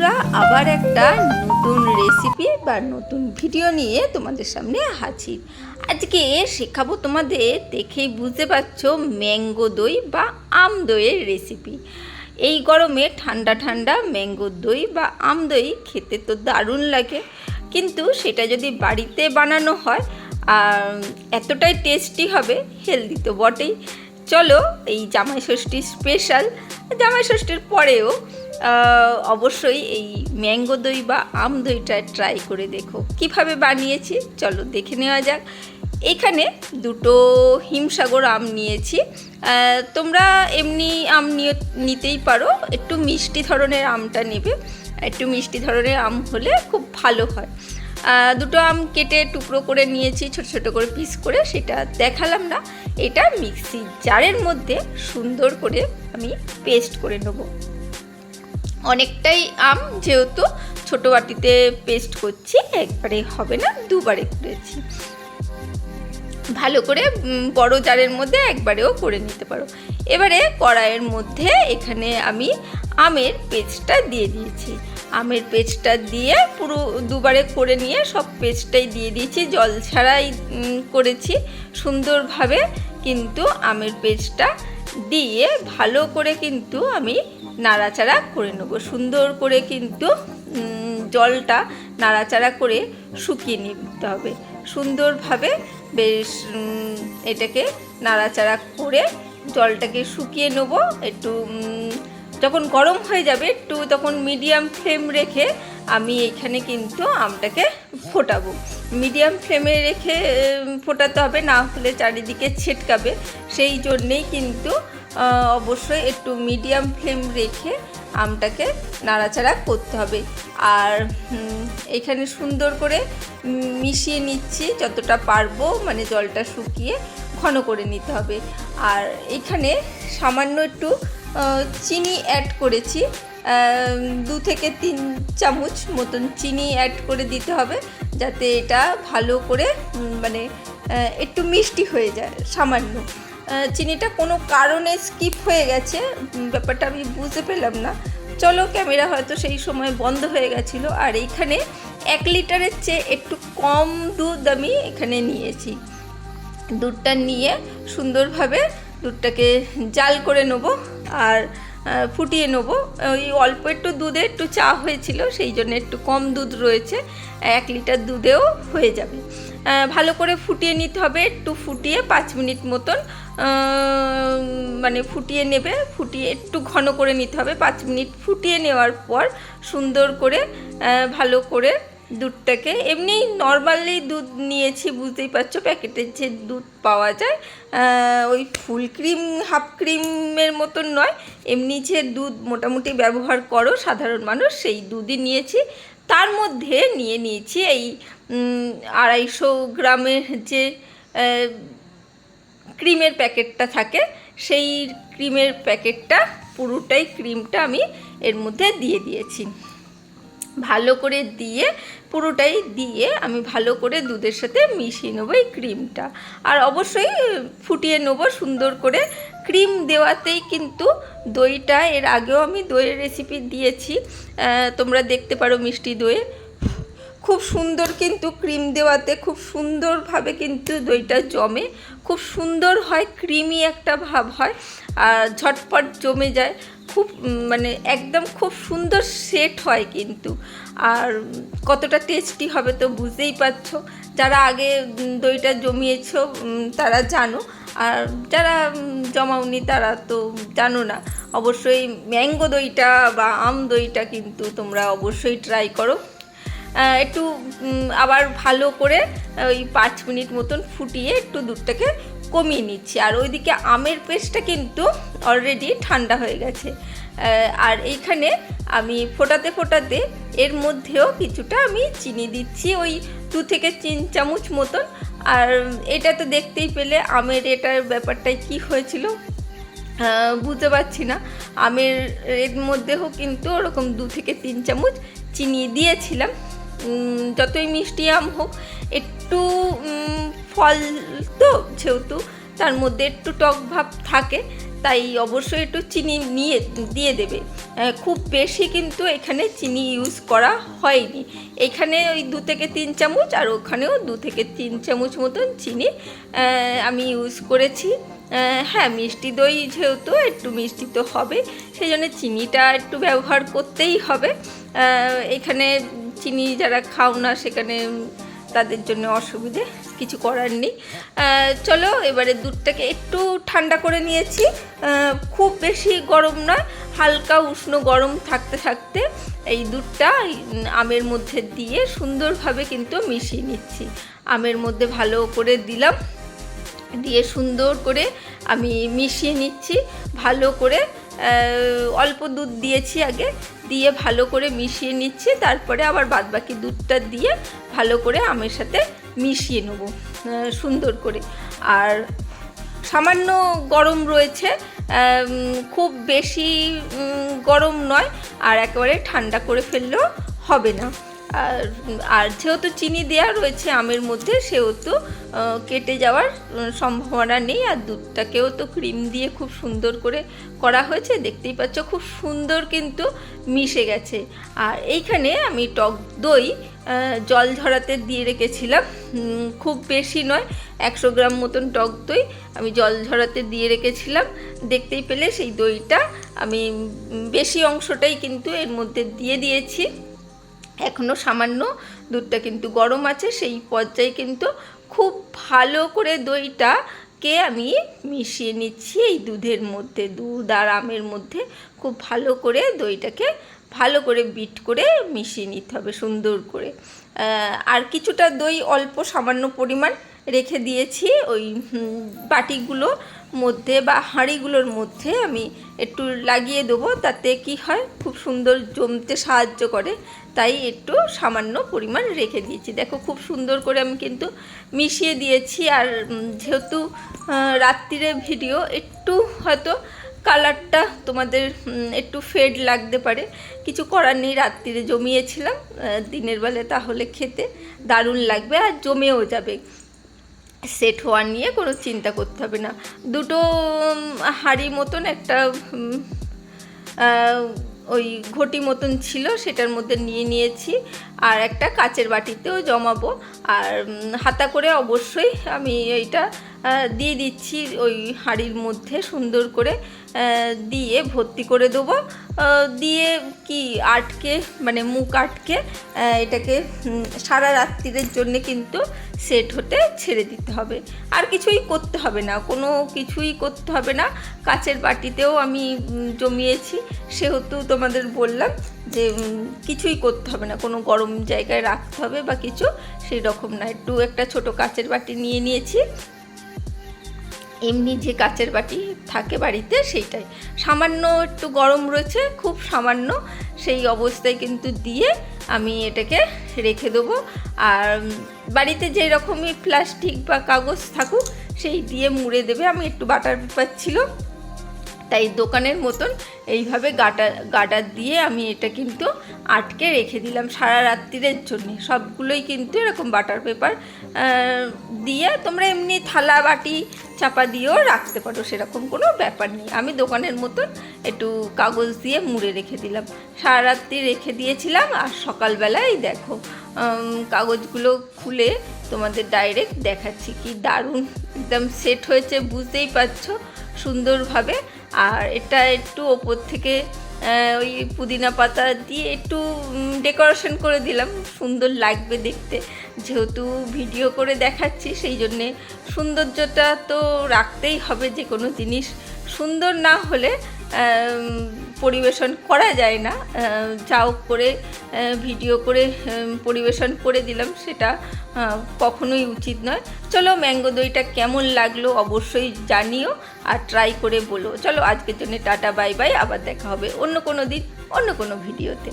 বন্ধুরা, আবার একটা নতুন রেসিপি বা নতুন ভিডিও নিয়ে তোমাদের সামনে হাজির। আজকে শেখাবো তোমাদের, দেখেই বুঝতে পারছো, ম্যাঙ্গো দই বা আম দইয়ের রেসিপি। এই গরমে ঠান্ডা ঠান্ডা ম্যাঙ্গো দই বা আম দই খেতে তো দারুণ লাগে, কিন্তু সেটা যদি বাড়িতে বানানো হয় এতটাই টেস্টি হবে, হেলদি তো বটেই। চলো, এই জামাই ষষ্ঠী স্পেশাল, জামাই ষষ্ঠীর পরেও অবশ্যই এই ম্যাঙ্গো দই বা আম দইটা ট্রাই করে দেখো কিভাবে বানিয়েছি। চলো দেখে নেওয়া যাক। এখানে দুটো হিমসাগর আম নিয়েছি। তোমরা এমনি আম নিতেই পারো, একটু মিষ্টি ধরনের আমটা নেবে, একটু মিষ্টি ধরনের আম হলে খুব ভালো হয়। দুটো আম কেটে টুকরো করে নিয়েছি, ছোট ছোট করে পিস করে, সেটা দেখালাম না। এটা মিক্সি জারের মধ্যে সুন্দর করে আমি পেস্ট করে নেব। অনেকটাই আম, যেহেতু ছোটো বাটিতে পেস্ট করছি, একবারে হবে না, দুবারে করেছি। ভালো করে বড় জারের মধ্যে একবারেও করে নিতে পারো। এবারে কড়াইয়ের মধ্যে এখানে আমি আমের পেস্টটা দিয়ে দিয়েছি। আমের পেস্টটা দিয়ে পুরো দুবারে করে নিয়ে সব পেস্টটাই দিয়ে দিয়েছি, জল ছাড়াই করেছি সুন্দরভাবে। কিন্তু আমের পেস্টটা দিয়ে ভালো করে কিন্তু আমি নাড়াচাড়া করে নেবো। সুন্দর করে কিন্তু জলটা নাড়াচাড়া করে শুকিয়ে নিতে হবে সুন্দরভাবে। বেশ এটাকে নাড়াচাড়া করে জলটাকে শুকিয়ে নেবো। একটু যখন গরম হয়ে যাবে, একটু তখন মিডিয়াম ফ্লেম রেখে আমি এখানে কিন্তু আমটাকে ফোটাবো। মিডিয়াম ফ্লেমে রেখে ফোটাতে হবে, না হলে চারিদিকে ছিটকাবে। সেই জন্যেই কিন্তু অবশ্যই একটু মিডিয়াম ফ্লেম রেখে আমটাকে নাড়াচাড়া করতে হবে। আর এখানে সুন্দর করে মিশিয়ে নিচ্ছি যতটা পারবো, মানে জলটা শুকিয়ে ঘন করে নিতে হবে। আর এখানে সামান্য একটু চিনি অ্যাড করেছি, 2 থেকে 3 চামচ মতন চিনি অ্যাড করে দিতে হবে, যাতে এটা ভালো করে মানে একটু মিষ্টি হয়ে যায়। সামান্য চিনিটা কোনো কারণে স্কিপ হয়ে গেছে, ব্যাপারটা আমি বুঝতে পেলাম না। চলো, ক্যামেরা হয়তো সেই সময় বন্ধ হয়ে গেছিলো। আর এইখানে 1 লিটারের চেয়ে একটু কম দুধ আমি এখানে নিয়েছি। দুধটা নিয়ে সুন্দরভাবে দুধটাকে জাল করে নেবো আর ফুটিয়ে নেবো। ওই অল্প একটু দুধে একটু চা হয়েছিল, সেই জন্য একটু কম দুধ রয়েছে, 1 লিটার দুধেও হয়ে যাবে। ভালো করে ফুটিয়ে নিতে হবে, একটু ফুটিয়ে 5 মিনিট মতন মানে ফুটিয়ে নেবে, ফুটিয়ে একটু ঘন করে নিতে হবে। 5 মিনিট ফুটিয়ে নেওয়ার পর সুন্দর করে ভালো করে দুধটাকে, এমনি নর্মালি দুধ নিয়েছি, বুঝতেই পারছো, প্যাকেটের যে দুধ পাওয়া যায় ওই ফুল ক্রিম হাফ ক্রিমের মতন নয়, এমনি যে দুধ মোটামুটি ব্যবহার করো সাধারণ মানুষ, সেই দুধই নিয়েছি। তার মধ্যে নিয়ে নিয়েছি এই 250 গ্রামের যে ক্রিমের প্যাকেটটা থাকে, সেই ক্রিমের প্যাকেটটা পুরোটাই ক্রিমটা আমি এর মধ্যে দিয়ে দিয়েছি। ভালো করে দিয়ে পুরোটাই দিয়ে আমি ভালো করে দুধের সাথে মিশিয়ে নেবো এই ক্রিমটা। আর অবশ্যই ফুটিয়ে নেবো সুন্দর করে। ক্রিম দেওয়াতেই কিন্তু দইটা, এর আগেও আমি দইয়ের রেসিপি দিয়েছি, তোমরা দেখতে পারো মিষ্টি দইয়ে, খুব সুন্দর কিন্তু ক্রিম দেওয়াতে খুব সুন্দরভাবে কিন্তু দইটা জমে, খুব সুন্দর হয়, ক্রিমি একটা ভাব হয় আর ঝটপট জমে যায়, খুব মানে একদম খুব সুন্দর সেট হয় কিন্তু। আর কতটা টেস্টি হবে তো বুঝতেই পারছো, যারা আগে দইটা জমিয়েছো তারা জানো, আর যারা জমাওনি তারা তো জানো না। অবশ্যই ম্যাঙ্গো দইটা বা আম দইটা কিন্তু তোমরা অবশ্যই ট্রাই করো। একটু আবার ভালো করে ওই 5 মিনিট মতন ফুটিয়ে একটু দুধটাকে কমিয়ে নিচ্ছি। আর ওইদিকে আমের পেস্টটা কিন্তু অলরেডি ঠান্ডা হয়ে গেছে। আর এইখানে আমি ফোটাতে ফোটাতে এর মধ্যেও কিছুটা আমি চিনি দিচ্ছি, ওই 2 থেকে 3 চামচ মতন। আর এটা তো দেখতেই পেলে আমের এটার ব্যাপারটাই কি হয়েছিল বুঝতে পারছি না। আমের এর মধ্যেও কিন্তু ওরকম 2 থেকে 3 চামচ চিনি দিয়েছিলাম। যতই মিষ্টি আম হোক, একটু ফল তো যেহেতু, তার মধ্যে একটু টক ভাব থাকে, তাই অবশ্যই একটু চিনি দিয়ে দেবে। খুব বেশি কিন্তু এখানে চিনি ইউজ করা হয়নি, এখানে ওই 2 থেকে 3 চামচ আর ওখানেও 2 থেকে 3 চামচ মতন চিনি আমি ইউজ করেছি। হ্যাঁ, মিষ্টি দই যেহেতু একটু মিষ্টি তো হবে, সেই জন্য চিনিটা একটু ব্যবহার করতেই হবে। এখানে চিনি যারা খাও না সেখানে তাদের জন্য অসুবিধে, কিছু করার নেই। চলো এবারে দুধটাকে একটু ঠান্ডা করে নিয়েছি, খুব বেশি গরম নয়, হালকা উষ্ণ গরম থাকতে থাকতে এই দুধটা আমের মধ্যে দিয়ে সুন্দরভাবে কিন্তু মিশিয়ে নিচ্ছি। আমের মধ্যে ভালো করে দিলাম, দিয়ে সুন্দর করে আমি মিশিয়ে নিচ্ছি ভালো করে। অল্প দুধ দিয়েছি আগে, দিয়ে ভালো করে মিশিয়ে নিচ্ছি, তারপরে আবার বাদবাকি দুধটা দিয়ে ভালো করে আমের সাথে মিশিয়ে নেব সুন্দর করে। আর সামান্য গরম রয়েছে, খুব বেশি গরম নয়, আর একেবারে ঠান্ডা করে ফেললেও হবে না। আর যেহেতু চিনি দেওয়া রয়েছে আমের মধ্যে, সেহেতু কেটে যাওয়ার সম্ভাবনা নেই। আর দুধটাকেও তো ক্রিম দিয়ে খুব সুন্দর করে করা হয়েছে, দেখতেই পাচ্ছ খুব সুন্দর কিন্তু মিশে গেছে। আর এইখানে আমি টক দই জল ঝরাতে দিয়ে রেখেছিলাম, খুব বেশি নয়, 100 গ্রাম মতন টক দই আমি জল ঝরাতে দিয়ে রেখেছিলাম। দেখতেই পেলে সেই দইটা আমি বেশি অংশটাই কিন্তু এর মধ্যে দিয়ে দিয়েছি। এখনও সামান্য দুধটা কিন্তু গরম আছে, সেই পর্যায়ে কিন্তু খুব ভালো করে দইটাকে আমি মিশিয়ে নিচ্ছি এই দুধের মধ্যে, দুধ আর আমের মধ্যে খুব ভালো করে দইটাকে ভালো করে বিট করে মিশিয়ে নিতে হবে সুন্দর করে। আর কিছুটা দই অল্প সামান্য পরিমাণ রেখে দিয়েছি ওই বাটিগুলোর মধ্যে বা হাঁড়িগুলোর মধ্যে আমি একটু লাগিয়ে দেবো, তাতে কি হয় খুব সুন্দর জমতে সাহায্য করে, তাই একটু সামান্য পরিমাণ রেখে দিয়েছি। দেখো খুব সুন্দর করে আমি কিন্তু মিশিয়ে দিয়েছি। আর যেহেতু রাত্রিরে ভিডিও, একটু হয়তো কালারটা তোমাদের একটু ফেড লাগতে পারে, কিছু করার নেই, রাত্রিরে জমিয়েছিলাম, দিনের বেলা তাহলে খেতে দারুণ লাগবে আর জমেও যাবে, সেট হওয়ার নিয়ে কোনো চিন্তা করতে হবে না। দুটো হাঁড়ি মতন একটা ওই ঘটি মতন ছিল, সেটার মধ্যে নিয়েছি, আর একটা কাচের বাটিতেও জমাবো। আর হাতা করে অবশ্যই আমি এইটা দিয়ে দিচ্ছি ওই হাঁড়ির মধ্যে, সুন্দর করে দিয়ে ভর্তি করে দেবো, দিয়ে কি আটকে মানে মুখ আটকে এটাকে সারা রাত্রির জন্য কিন্তু সেট হতে ছেড়ে দিতে হবে। আর কিছুই করতে হবে না, কোনো কিছুই করতে হবে না। কাচের বাটিতেও আমি জমিয়েছি, সেহেতু তোমাদের বললাম যে কিছুই করতে হবে না, কোনো গরম জায়গায় রাখতে হবে বা কিছু সেই রকম না। একটু একটা ছোট কাচের বাটি নিয়েছি, এমনি যে কাচের বাটি থাকে বাড়িতে সেইটাই, সামান্য একটু গরম রয়েছে, খুব সামান্য, সেই অবস্থায় কিন্তু দিয়ে আমি এটাকে রেখে দেবো। আর বাড়িতে যেই রকমই প্লাস্টিক বা কাগজ থাকুক সেই দিয়ে মুড়ে দেবে। আমি একটু বাটার পেপার ছিল, তাই দোকানের মতন এইভাবে গার্ডার দিয়ে আমি এটা কিন্তু আটকে রেখে দিলাম সারা রাত্রির জন্য। সবগুলোই কিন্তু এরকম বাটার পেপার দিয়ে, তোমরা এমনি থালা বাটি চাপা দিয়েও রাখতে পারো, সেরকম কোনো ব্যাপার নেই। আমি দোকানের মতন একটু কাগজ দিয়ে মুড়ে রেখে দিলাম, সারা রাত্রি রেখে দিয়েছিলাম। আর সকালবেলায় দেখো কাগজগুলো খুলে তোমাদের ডাইরেক্ট দেখাচ্ছি, কি দারুণ একদম সেট হয়েছে, বুঝতেই পারছো সুন্দরভাবে। আর এটা একটু ওপর থেকে ওই পুদিনা পাতা দিয়ে একটু ডেকোরেশন করে দিলাম, সুন্দর লাগবে দেখতে। যেহেতু ভিডিও করে দেখাচ্ছি সেই জন্যে সৌন্দর্যটা তো রাখতেই হবে, যে কোনো জিনিস সুন্দর না হলে পরিবেশন করা যায় না। যাও করে ভিডিও করে পরিবেশন করে দিলাম, সেটা কখনোই উচিত নয়। চলো ম্যাঙ্গো দইটা কেমন লাগলো অবশ্যই জানিও আর ট্রাই করে বলো। চলো আজকের জন্য টাটা, বাই বাই, আবার দেখা হবে অন্য কোনো দিন অন্য কোনো ভিডিওতে।